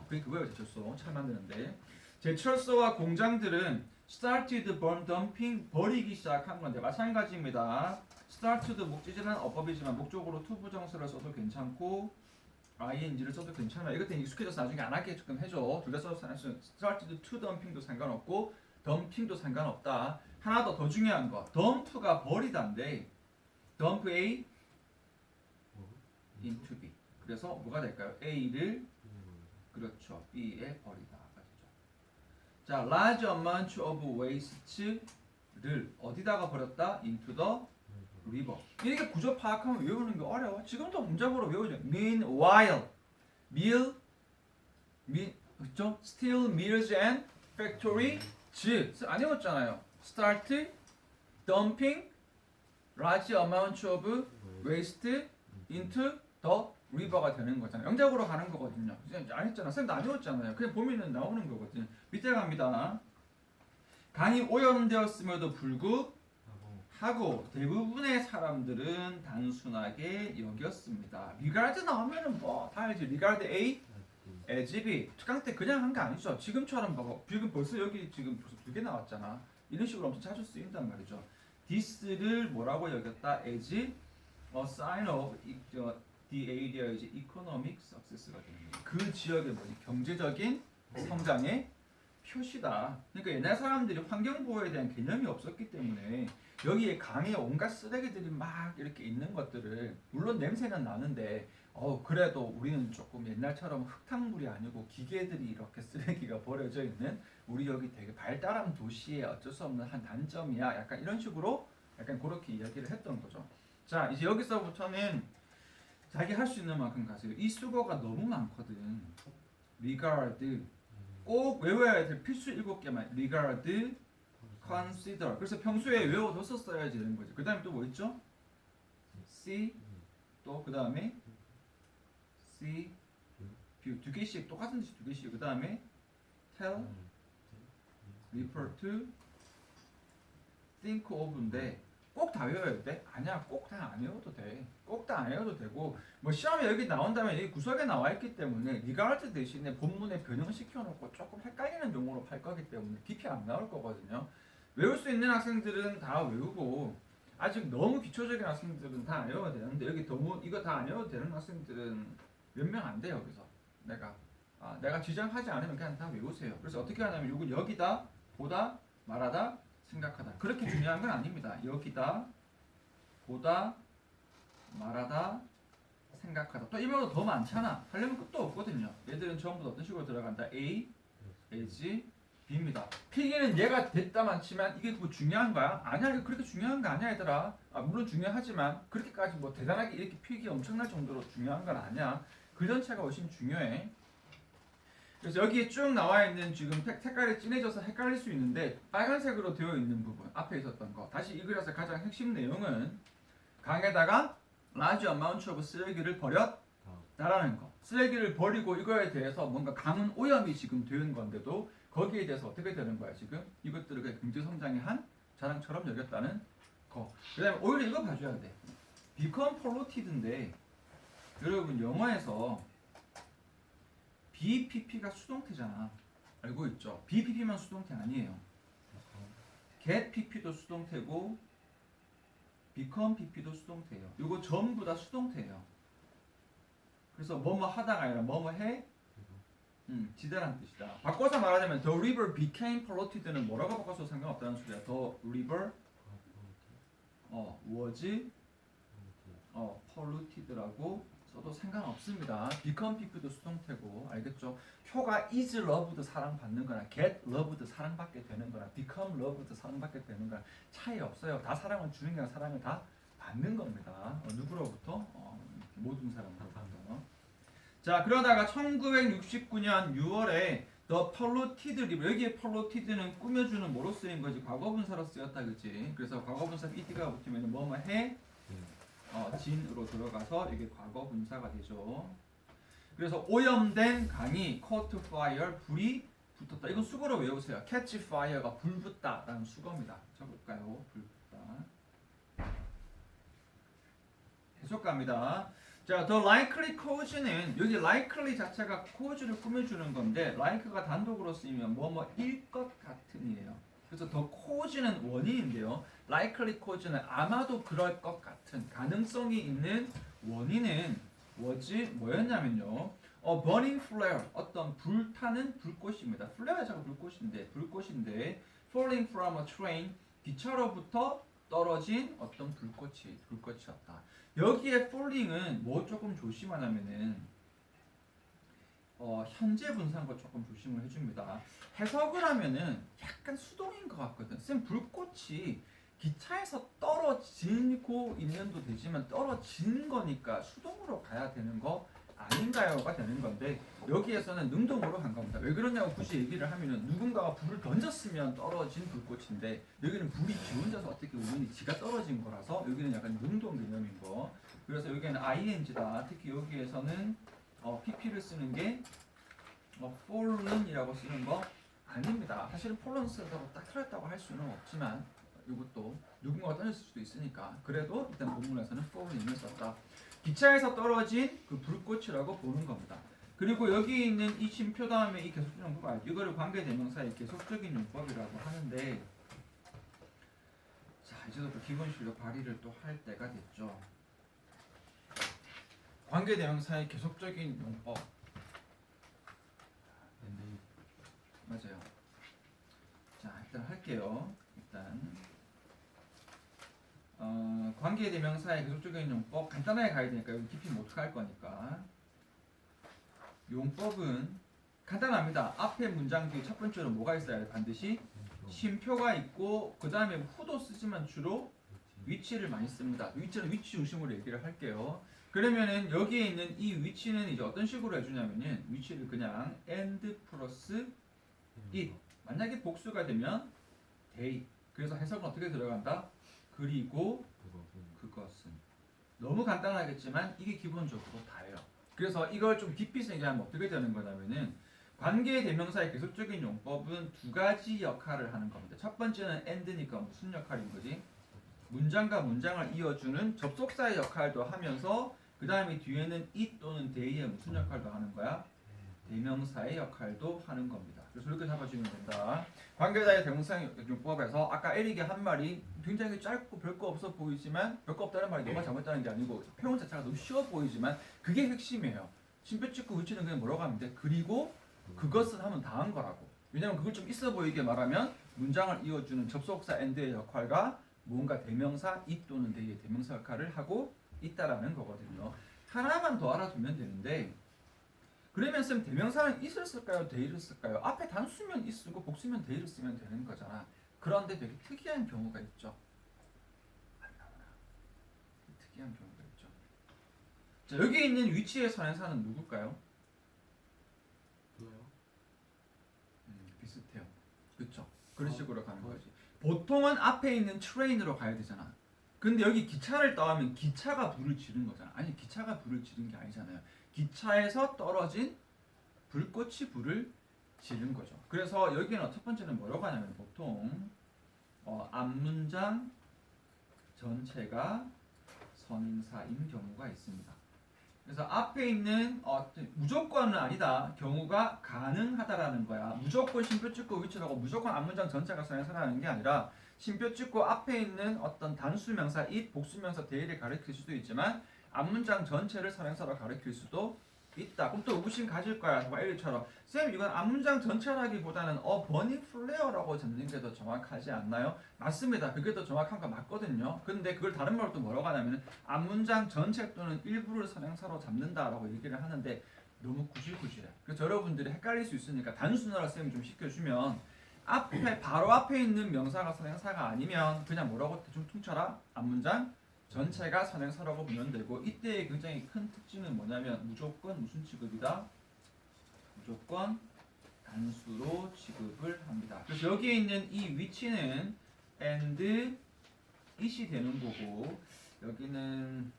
그게 그거예요. 제철소 잘 만드는데 제철소와 공장들은 started burn dumping 버리기 시작한 건데 마찬가지입니다. started 목적지는 어법이지만 목적으로 to 부정사를 써도 괜찮고 ing를 써도 괜찮아. 이것 때문에 익숙해져서 나중에 안 하게끔 해줘. 둘 다 써도 started to dumping도 상관없고 dumping도 상관없다. 하나 더 중요한 거. dump가 버리다인데 dump A into B. 그래서 뭐가 될까요? A를 그렇죠. B에 버리다. 자, large amount of waste를 어디다가 버렸다? into the river. 이렇게 구조 파악하면 외우는 게 어려워. 지금도 문자보러 외우죠. Meanwhile, 그렇죠? Steel mills and factories 안 외웠잖아요. Start dumping large amount of waste into the river가 되는 거잖아요. 영작으로 가는 거거든요. 안 했잖아. 쌤도 안 외웠잖아요. 그냥 보면은 나오는 거거든요. 밑에 갑니다. 강이 오염되었음에도 불구하고 대부분의 사람들은 단순하게 여겼습니다. 리가드 나오면은 뭐 다 알지. 리가드 A, as B. 특강 때 그냥 한 게 아니죠. 지금처럼 봐봐. 지금 벌써 여기 지금 벌써 2개 나왔잖아. 이런 식으로 엄청 자주 쓰인단 말이죠. this를 뭐라고 여겼다? as a sign of the area's economic success가 되는 거예요. 그 지역의 뭐지? 경제적인 성장의 표시다. 그러니까 옛날 사람들이 환경 보호에 대한 개념이 없었기 때문에 여기에 강에 온갖 쓰레기들이 막 이렇게 있는 것들을 물론 냄새는 나는데 그래도 우리는 조금 옛날처럼 흙탕물이 아니고 기계들이 이렇게 쓰레기가 버려져 있는 우리 여기 되게 발달한 도시의 어쩔 수 없는 한 단점이야. 약간 이런 식으로 약간 그렇게 이야기를 했던 거죠. 자, 이제 여기서부터는 자기 할 수 있는 만큼 가세요. 이 수거가 너무 많거든. regard 꼭 외워야 될 필수 7개만. regard, consider. 그래서 평소에 외워뒀었어야지 되는 거지. 그 다음에 또 뭐 있죠? see, 또 그 다음에 see, view. 2개씩 똑같은 듯이 2개씩. 그 다음에 tell, refer to, think of인데 꼭 다 외워야 돼? 아니야, 꼭 다 안 외워도 돼. 꼭 다 안 외워도 되고, 뭐 시험에 여기 나온다면 여기 구석에 나와 있기 때문에 리가드 대신에 본문에 변형시켜 놓고 조금 헷갈리는 용어로 팔 거기 때문에 깊이 안 나올 거거든요. 외울 수 있는 학생들은 다 외우고, 아직 너무 기초적인 학생들은 다 안 외워도 되는데 여기 너무 이거 다 안 외워도 되는 학생들은 몇 명 안 돼. 여기서 내가 지정하지 않으면 그냥 다 외우세요. 그래서 어떻게 하냐면 이거 여기다, 보다, 말하다, 생각하다. 그렇게 중요한 건 아닙니다. 여기다, 보다, 말하다, 생각하다. 또 이말도 더 많잖아. 하려면 끝도 없거든요. 얘들은 전부 다 어떤 식으로 들어간다? A, as, B입니다. 필기는 얘가 됐다만 치면 이게 뭐 중요한 거야? 아니야, 이거 그렇게 중요한 거 아니야, 얘들아. 물론 중요하지만 그렇게까지 뭐 대단하게 이렇게 필기 엄청날 정도로 중요한 건 아니야. 그 전체가 훨씬 중요해. 그래서 여기에 쭉 나와 있는 지금 색깔이 진해져서 헷갈릴 수 있는데 빨간색으로 되어 있는 부분 앞에 있었던 거 다시 읽으려서 가장 핵심 내용은 강에다가 large amount of 쓰레기를 버렸다라는 거. 쓰레기를 버리고 이거에 대해서 뭔가 강은 오염이 지금 되는 건데도 거기에 대해서 어떻게 되는 거야 지금? 이것들을 그냥 경제 성장의 한 자랑처럼 여겼다는 거. 그다음에 오히려 이거 봐줘야 돼. become polluted인데 여러분 영어에서 BPP가 수동태잖아. 알고 있죠? BPP만 수동태 아니에요. get PP도 수동태고 become PP도 수동태예요. 이거 전부 다 수동태예요. 그래서 뭐뭐 하다가 아니라 뭐뭐 해 지대라는 뜻이다. 바꿔서 말하자면 the river became polluted는 뭐라고 바꿔서 상관없다는 소리야. the river was polluted라고 써도 상관없습니다. become PP도 수동태고 알겠죠? 표가 is loved 사랑받는 거나 get loved 사랑받게 되는 거나 become loved 사랑받게 되는 거나 차이 없어요. 다 사랑을 주는 게 아니라 사랑을 다 받는 겁니다. 누구로부터? 모든 사람으로부터. 자, 그러다가 1969년 6월에 The Polluted River, 여기에 Polluted는 꾸며주는 뭐로 쓰인 거지? 과거분사로 쓰였다, 그치? 그래서 과거분사 ed가 붙으면 뭐뭐 해? 진으로 들어가서 이게 과거분사가 되죠. 그래서 오염된 강이 caught fire, 불이 붙었다. 이건 수거로 외우세요. catch fire가 불 붙다라는 수거입니다. 적을까요? 불 붙다. 해석갑니다. 자, the likely cause는 여기 likely 자체가 cause를 꾸며주는 건데 like가 단독으로 쓰이면 뭐뭐일 것 같은이에요. 그래서 the cause는 원인인데요. likely cause는 아마도 그럴 것 같은 가능성이 있는 원인은 뭐였냐면요. burning flare 어떤 불타는 불꽃입니다. flare가 불꽃인데 falling from a train 기차로부터 떨어진 어떤 불꽃이었다. 여기에 falling은 뭐 조금 조심하냐면은 현재 분사한 거 조금 조심을 해줍니다. 해석을 하면은 약간 수동인 것 같거든. 쌤 불꽃이 기차에서 떨어지고 있는도 되지만 떨어진 거니까 수동으로 가야 되는 거 아닌가요가 되는 건데 여기에서는 능동으로 간 겁니다. 왜 그러냐고 굳이 얘기를 하면은 누군가가 불을 던졌으면 떨어진 불꽃인데 여기는 불이 지 혼자서 어떻게 우연히 지가 떨어진 거라서 여기는 약간 능동 개념인 거. 그래서 여기는 ing다. 특히 여기에서는 pp를 쓰는 게 fallen이라고 쓰는 거 아닙니다. 사실은 fallen 쓰다고 딱 틀렸다고 할 수는 없지만 이것도 누군가가 던졌을 수도 있으니까 그래도 일단 본문에서는 fallen을 썼다. 기차에서 떨어진 그 불꽃이라고 보는 겁니다. 그리고 여기 있는 이 쉼표 다음에 이 계속적 용법가 이거를 관계대명사의 계속적인 용법이라고 하는데 자 이제부터 기본 실력 발휘를 또 할 때가 됐죠. 관계대명사의 계속적인 용법 맞아요. 자 일단 할게요. 일단 관계대명사의 계속적인 용법 간단하게 가야 되니까 여기 깊이 못 갈 거니까 용법은 간단합니다. 앞에 문장 뒤에 첫 번째로 뭐가 있어야 돼? 반드시 쉼표가 있고 그 다음에 후도 쓰지만 주로 위치를 많이 씁니다. 위치는 위치 중심으로 얘기를 할게요. 그러면은 여기에 있는 이 위치는 이제 어떤 식으로 해주냐면은 위치를 그냥 and 플러스 it 만약에 복수가 되면 they 그래서 해석은 어떻게 들어간다? 그리고 그것은 너무 간단하겠지만 이게 기본적으로 다예요. 그래서 이걸 좀 깊이 생각하면 어떻게 되는 거냐면은 관계대명사의 계속적인 용법은 두 가지 역할을 하는 겁니다. 첫 번째는 and니까 무슨 역할인 거지? 문장과 문장을 이어주는 접속사의 역할도 하면서 그 다음에 뒤에는 it 또는 they의 무슨 역할도 하는 거야? 대명사의 역할도 하는 겁니다. 그래서 이렇게 잡아주면 된다. 관계자의 대명사 용법에서 아까 에릭이 한 말이 굉장히 짧고 별거 없어 보이지만 별거 없다는 말이 너가 잘못했다는 게 아니고 표현 자체가 너무 쉬워 보이지만 그게 핵심이에요. 심표 찍고 위치는 그냥 뭐라고 하면 돼? 그리고 그것은 하면 다 한 거라고. 왜냐면 그걸 좀 있어 보이게 말하면 문장을 이어주는 접속사 and의 역할과 뭔가 대명사 it 또는 they의 대명사 역할을 하고 있다라는 거거든요. 하나만 더 알아두면 되는데 그러면 쌤 대명사는 it을 쓸까요? they를 쓸까요? 앞에 단수면 it 쓰고 복수면 they를 쓰면 되는 거잖아. 그런데 되게 특이한 경우가 있죠. 안 나오나? 특이한 경우가 있죠. 자 여기 있는 위치의 선행사는 누굴까요? 비슷해요. 그쵸? 그런 식으로 가는 거지. 보통은 앞에 있는 트레인으로 가야 되잖아. 근데 여기 기차를 떠하면 기차가 불을 지른 거잖아. 아니 기차가 불을 지른 게 아니잖아요. 기차에서 떨어진 불꽃이 불을 지른 거죠. 그래서 여기는 첫 번째는 뭐라고 하냐면 보통 앞문장 전체가 선행사인 경우가 있습니다. 그래서 앞에 있는 무조건은 아니다. 경우가 가능하다라는 거야. 무조건 쉼표 찍고 위치라고 무조건 앞문장 전체가 선행사라는 게 아니라 쉼표 찍고 앞에 있는 어떤 단수명사 it, 복수명사 they를 가리킬 수도 있지만 앞문장 전체를 선행사로 가리킬 수도 있다. 그럼 또 의구심 가질 거야. 정말 L처럼 쌤 이건 앞문장 전체라기보다는 burning flare라고 잡는 게 더 정확하지 않나요? 맞습니다. 그게 더 정확한 거 맞거든요. 근데 그걸 다른 말로 또 뭐라고 하냐면 앞문장 전체 또는 일부를 선행사로 잡는다라고 얘기를 하는데 너무 구질구질해. 그래서 여러분들이 헷갈릴 수 있으니까 단순화를 쌤이 좀 시켜주면 앞에 바로 앞에 있는 명사가 선행사가 아니면 그냥 뭐라고 대충 퉁쳐라 앞문장 전체가 선행사라고 보면 되고 이때의 굉장히 큰 특징은 뭐냐면 무조건 무슨 취급이다? 무조건 단수로 취급을 합니다. 그래서 여기에 있는 이 위치는 and it이 되는 거고 여기는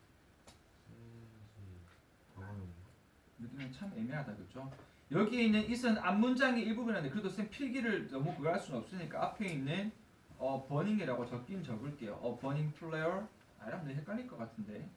참 애매하다 그렇죠? 여기에 있는 it은 앞문장의 일부분인데 그래도 쌤 필기를 너무 그거 할 수는 없으니까 앞에 있는 burning이라고 적긴 적을게요. burning flare 아니면 헷갈릴 것 같은데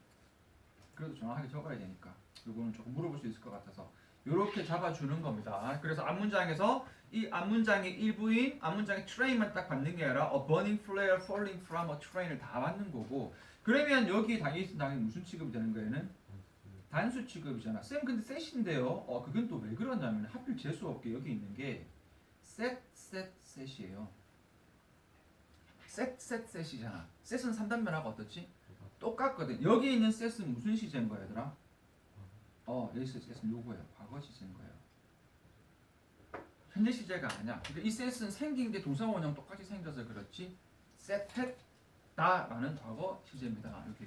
그래도 정확하게 적어야 되니까 이거는 조금 물어볼 수 있을 것 같아서 이렇게 잡아주는 겁니다. 그래서 앞문장에서 이 앞문장의 일부인 앞문장의 train만 딱 받는 게 아니라 burning flare falling from a train을 다 받는 거고 그러면 여기 당연히 무슨 취급이 되는 거에는 단수 취급이잖아. 쌤 근데 셋인데요. 그건 또 왜 그러냐면 하필 재수 없게 여기 있는 게 set이에요. 셋이잖아. 셋은 3단면하고 어떻지? 똑같거든. 여기 있는 셋은 무슨 시제인 거야, 얘들아? 여기서 셋은 요거예요. 과거 시제인 거예요. 현재 시제가 아니야. 그러니까 이 셋은 생긴 게 동사 원형 똑같이 생겨서 그렇지. 셋했다라는 과거 시제입니다. 여기.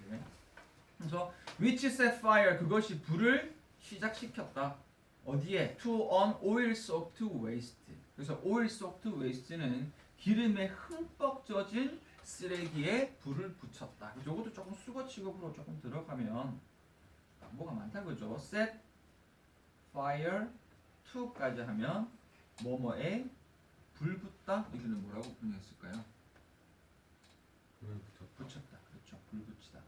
그래서 which set fire 그것이 불을 시작시켰다. 어디에? To an oil soaked waste. 그래서 oil soaked waste는 기름에 흠뻑 젖은 쓰레기에 불을 붙였다. 이것도 조금 수거 취급으로 조금 들어가면 뭐가 많다 그죠? set fire to까지 하면 뭐뭐에 불 붙다. 여기는 뭐라고 분류했을까요? 붙였다. 그렇죠. 불 붙이다.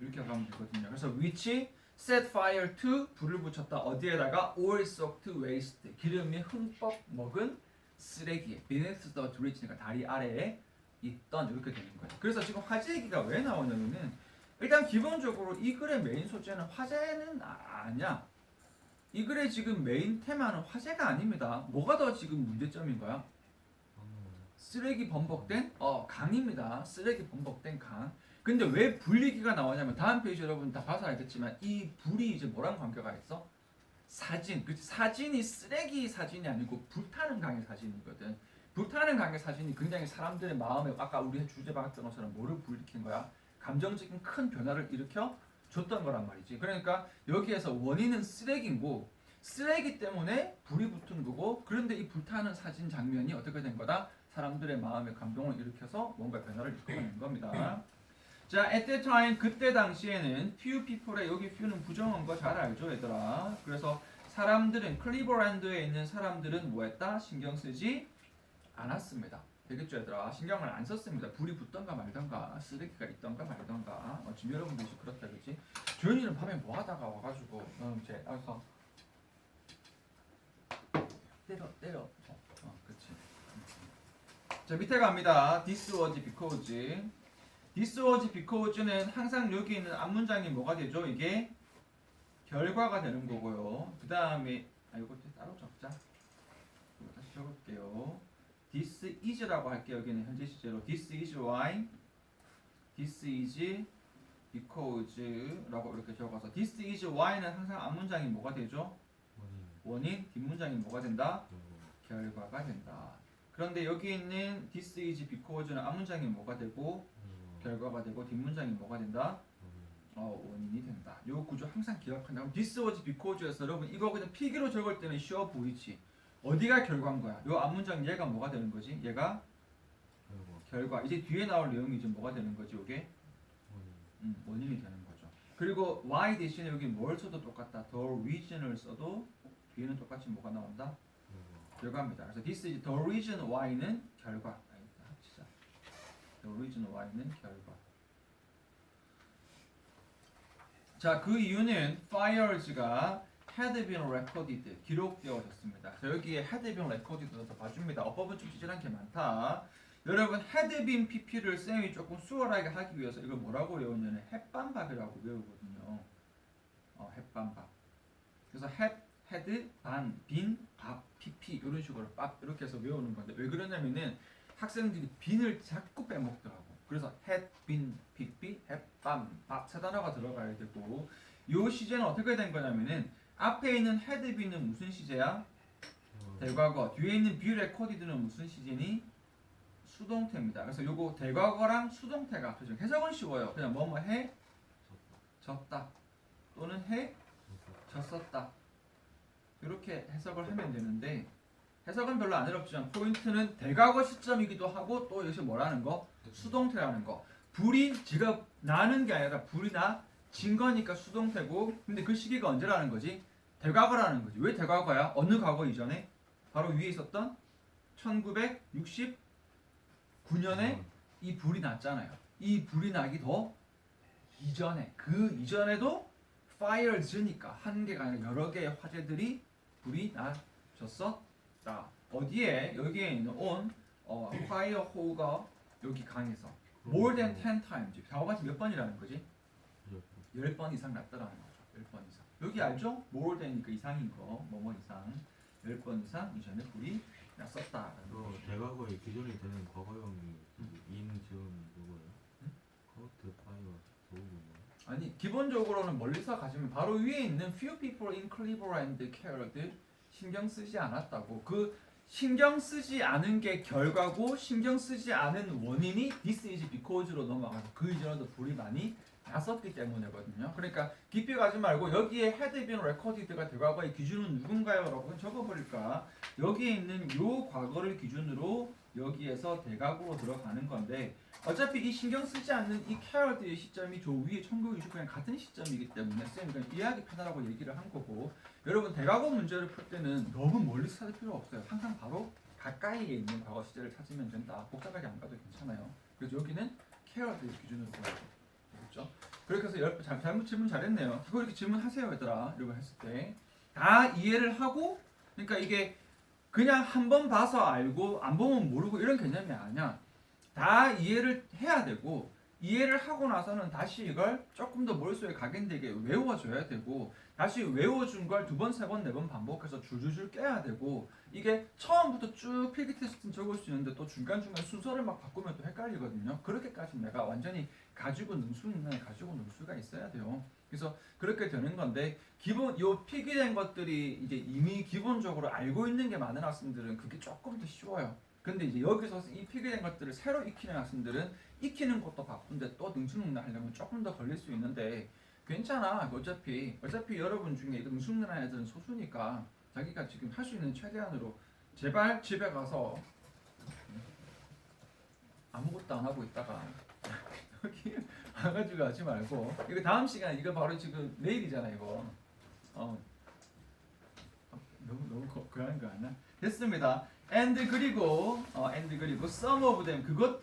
이렇게 가면 되거든요. 그래서 which set fire to 불을 붙였다. 어디에다가 oil soaked waste 기름이 흠뻑 먹은 쓰레기 beneath the bridge니까 다리 아래에 있던 이렇게 되는 거예요. 그래서 지금 화재 얘기가 왜 나오냐면은 일단 기본적으로 이 글의 메인 소재는 화재는 아니야. 이 글의 지금 메인 테마는 화재가 아닙니다. 뭐가 더 지금 문제점인 거야? 쓰레기 범벅된 강입니다. 쓰레기 범벅된 강. 근데 왜 불 얘기가 나오냐면 다음 페이지 여러분 다 봐서 알겠지만 이 불이 이제 뭐랑 관계가 있어? 사진. 그치? 사진이 쓰레기 사진이 아니고 불타는 강의 사진이거든. 불타는 강의 사진이 굉장히 사람들의 마음에 아까 우리 주제 봤던 것처럼 뭐를 불일으킨 거야? 감정적인 큰 변화를 일으켜 줬던 거란 말이지. 그러니까 여기에서 원인은 쓰레기고 쓰레기 때문에 불이 붙은 거고 그런데 이 불타는 사진 장면이 어떻게 된 거다? 사람들의 마음에 감동을 일으켜서 뭔가 변화를 이끌어낸 겁니다. 자, at that time 그때 당시에는 few people의 여기 few는 부정한 거 잘 알죠, 얘들아. 그래서 사람들은 클리버랜드에 있는 사람들은 뭐했다? 신경 쓰지 않았습니다. 되겠죠, 얘들아. 신경을 안 썼습니다. 불이 붙던가 말던가 쓰레기가 있던가 말던가. 지금 여러분들이 그렇다, 그렇지? 조연이는 밤에 뭐 하다가 와가지고 이제 알아서 때려. 그렇지. 자, 밑에 갑니다. This was because. This was because는 항상 여기 있는 앞문장이 뭐가 되죠? 이게 결과가 되는 거고요. 그 다음에 이거 따로 적자. 이거 다시 적을게요. This is라고 할게요. 여기는 현재 시제로 This is why. This is because라고 이렇게 적어서 This is why는 항상 앞문장이 뭐가 되죠? 원인. 뒷문장이 뭐가 된다? 결과가 된다. 그런데 여기 있는 This is because는 앞문장이 뭐가 되고 결과가 되고 뒷문장이 뭐가 된다? 원인이 된다. 요 구조 항상 기억한다. This was because에서 여러분 이거 그냥 필기로 적을 때는 쉬워 보이지. 어디가 결과인 거야? 요 앞문장 얘가 뭐가 되는 거지? 얘가 결과. 이제 뒤에 나올 내용이 이제 뭐가 되는 거지? 요게 원인이 되는 거죠. 그리고 why 대신에 여기 뭘 써도 똑같다. the reason을 써도 뒤에는 똑같이 뭐가 나온다? 결과입니다. 그래서 this is the reason why는 결과. 합치자. The reason why는 결과. 자, 그 이유는 fires가 had been recorded 기록되어졌습니다. 자, 여기에 had been recorded도 봐줍니다. 어법은 좀 찌질한 게 많다. 여러분 had been pp를 쌤이 조금 수월하게 하기 위해서 이걸 뭐라고 외우냐면 햇반밥이라고 외우거든요. 햇반밥. 그래서 had 반 빈 밥 pp 이런 식으로 밥 이렇게 해서 외우는 건데 왜 그러냐면은 학생들이 빈을 자꾸 빼먹더라고. 그래서 had been pp 햇반 밥 세 단어가 들어가야 되고 요 시제는 어떻게 된 거냐면은 앞에 있는 had been은 무슨 시제야? 대과거. 뒤에 있는 be recorded는 무슨 시제니? 수동태입니다. 그래서 요거 대과거랑 수동태가 합쳐져. 해석은 쉬워요. 그냥 뭐뭐 해 졌다 또는 해 졌었다 이렇게 해석을 하면 되는데 해석은 별로 안 어렵지만 포인트는 대과거 시점이기도 하고 또 여기서 뭐라는 거? 수동태라는 거. 불이 지가 나는 게 아니라 불이 나진 거니까 수동태고 근데 그 시기가 언제라는 거지? 대과거라는 거지. 왜 대과거야? 어느 과거 이전에? 바로 위에 있었던 1969년에 이 불이 났잖아요. 이 불이 나기 더 이전에 그 이전에도 fires니까 한 개가 아니라 여러 개의 화재들이 불이 나졌었다. 어디에? 여기에 있는 on fire hoga 여기 강에서 more than 10 times 다와 같이 몇 번이라는 거지? 10번 이상 났다라는 거죠. 10번 이상. 여기 알죠? more than이니까 이상인 거 뭐뭐 이상 10번 이상 이전에 불이 썼다. 대과거의 기존이 되는 과거형이 인지음 누구예요? 커트 파이어 도구는 아니 기본적으로는 멀리서 가시면 바로 위에 있는 few people in Cleveland cared 신경 쓰지 않았다고. 그 신경 쓰지 않은 게 결과고 신경 쓰지 않은 원인이 this is because로 넘어가서 그 이전에도 불이 많이 났었기 때문이거든요. 그러니까 깊이 가지 말고 여기에 had been recorded가 대과거의 기준은 누군가요? 라고 적어버릴까. 여기에 있는 요 과거를 기준으로 여기에서 대각으로 들어가는 건데 어차피 이 신경 쓰지 않는 이 캐럴드의 시점이 저 위에 1969년 같은 시점이기 때문에 쌤이 그냥 이해하기 편하라고 얘기를 한 거고 여러분 대과거 문제를 풀 때는 너무 멀리서 찾을 필요 없어요. 항상 바로 가까이에 있는 과거 시제를 찾으면 된다. 복잡하게 안 가도 괜찮아요. 그래서 여기는 캐럴드의 기준으로 보여요. 그렇죠? 그렇게 해서 잘못 질문 잘했네요. 그거 이렇게 질문하세요 얘들아. 이러고 했을 때 다 이해를 하고 그러니까 이게 그냥 한 번 봐서 알고 안 보면 모르고 이런 개념이 아니야. 다 이해를 해야 되고 이해를 하고 나서는 다시 이걸 조금 더 머릿속에 각인되게 외워줘야 되고 다시 외워준 걸 두 번, 세 번, 네 번 반복해서 줄줄줄 깨야 되고 이게 처음부터 쭉 필기 테스트는 적을 수 있는데 또 중간중간 순서를 막 바꾸면 또 헷갈리거든요. 그렇게까지 내가 완전히 가지고 가지고 놀 수가 있어야 돼요. 그래서 그렇게 되는 건데 기본 요 필기된 것들이 이제 이미 기본적으로 알고 있는 게 많은 학생들은 그게 조금 더 쉬워요. 근데 이제 여기서 이 필기된 것들을 새로 익히는 학생들은 익히는 것도 바쁜데 또 능수능란 하려면 조금 더 걸릴 수 있는데 괜찮아. 어차피 여러분 중에 능수능란 애들은 소수니까 자기가 지금 할 수 있는 최대한으로 제발 집에 가서 아무것도 안 하고 있다가 여기 와가지고 하지 말고 이거 다음 시간 이거 바로 지금 내일이잖아 이거. 너무 그런 거 아니야? 됐습니다. and 그리고 some of them 그것들